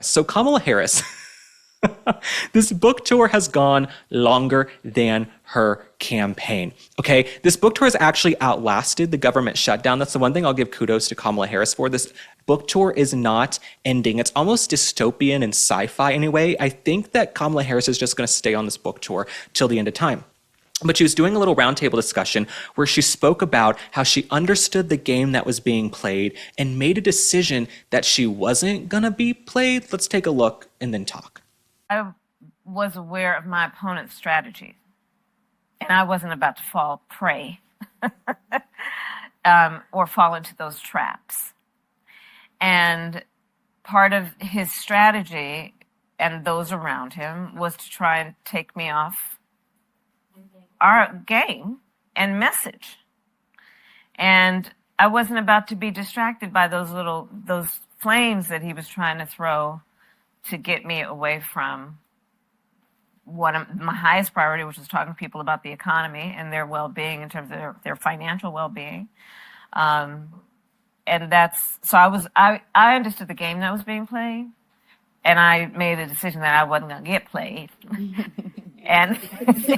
So Kamala Harris, this book tour has gone longer than her campaign. Okay, this book tour has actually outlasted the government shutdown. That's the one thing I'll give kudos to Kamala Harris for. This book tour is not ending. It's almost dystopian and sci-fi anyway. I think that Kamala Harris is just going to stay on this book tour till the end of time. But she was doing a little roundtable discussion where she spoke about how she understood the game that was being played and made a decision that she wasn't going to be played. Let's take a look and then talk. I was aware of my opponent's strategies, and I wasn't about to fall prey or fall into those traps. And part of his strategy and those around him was to try and take me off our game and message. And I wasn't about to be distracted by those flames that he was trying to throw to get me away from my highest priority, which was talking to people about the economy and their well-being in terms of their financial well-being. And I understood the game that was being played, and I made a decision that I wasn't going to get played. And chess,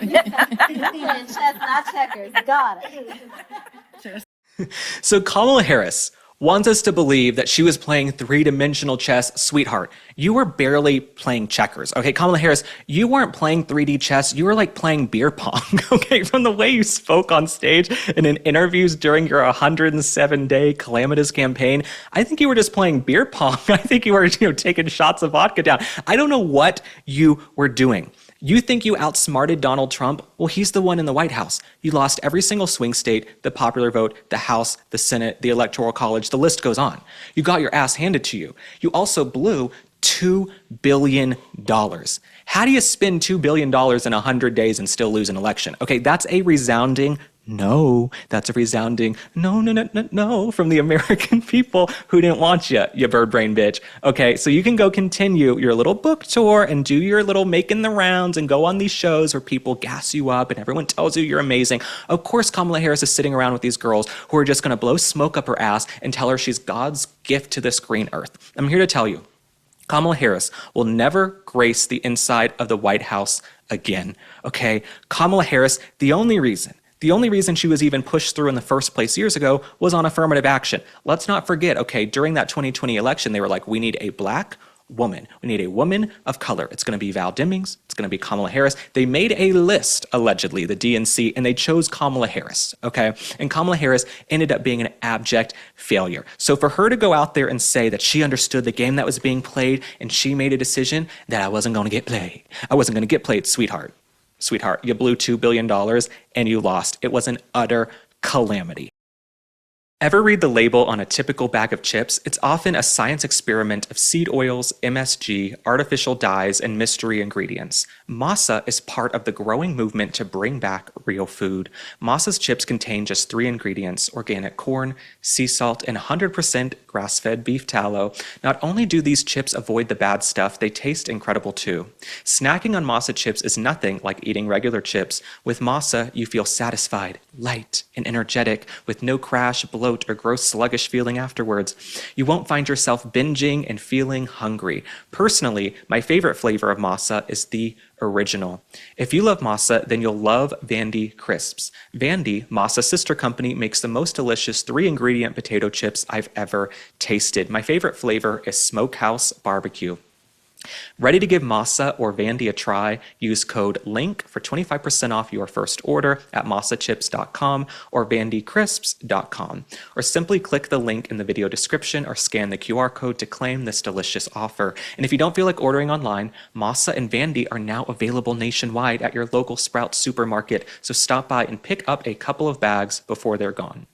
not checkers. Got it. So Kamala Harris wants us to believe that she was playing three-dimensional chess. Sweetheart, you were barely playing checkers. Okay, Kamala Harris, you weren't playing 3D chess. You were like playing beer pong. Okay, from the way you spoke on stage and in interviews during your 107-day calamitous campaign, I think you were just playing beer pong. I think you were, taking shots of vodka down. I don't know what you were doing. You think you outsmarted Donald Trump? Well, he's the one in the White House. You lost every single swing state, the popular vote, the House, the Senate, the Electoral College, the list goes on. You got your ass handed to you. You also blew $2 billion. How do you spend $2 billion in 100 days and still lose an election? Okay, that's a resounding no. That's a resounding no from the American people who didn't want you bird brain bitch. Okay, so you can go continue your little book tour and do your little making the rounds and go on these shows where people gas you up and everyone tells you you're amazing. Of course, Kamala Harris is sitting around with these girls who are just going to blow smoke up her ass and tell her she's God's gift to this green earth. I'm here to tell you, Kamala Harris will never grace the inside of the White House again. Okay, Kamala Harris, the only reason she was even pushed through in the first place years ago was on affirmative action. Let's not forget, okay, during that 2020 election, they were like, we need a black woman. We need a woman of color. It's going to be Val Demings. It's going to be Kamala Harris. They made a list, allegedly, the DNC, and they chose Kamala Harris, okay? And Kamala Harris ended up being an abject failure. So for her to go out there and say that she understood the game that was being played and she made a decision that I wasn't going to get played. I wasn't going to get played, sweetheart. Sweetheart, you blew $2 billion and you lost. It was an utter calamity. Ever read the label on a typical bag of chips? It's often a science experiment of seed oils, MSG, artificial dyes, and mystery ingredients. Masa is part of the growing movement to bring back real food. Masa's chips contain just 3 ingredients: organic corn, sea salt, and 100% grass-fed beef tallow. Not only do these chips avoid the bad stuff, they taste incredible too. Snacking on Masa chips is nothing like eating regular chips. With Masa, you feel satisfied, light, and energetic, with no crash, bloat, or gross sluggish feeling afterwards. You won't find yourself binging and feeling hungry. Personally, my favorite flavor of Masa is the original. If you love Masa, then you'll love Vandy Crisps. Vandy, Masa's sister company, makes the most delicious 3-ingredient potato chips I've ever tasted. My favorite flavor is Smokehouse Barbecue. Ready to give Masa or Vandy a try? Use code LINK for 25% off your first order at masachips.com or vandycrisps.com. Or simply click the link in the video description or scan the QR code to claim this delicious offer. And if you don't feel like ordering online, Masa and Vandy are now available nationwide at your local Sprouts supermarket, so stop by and pick up a couple of bags before they're gone.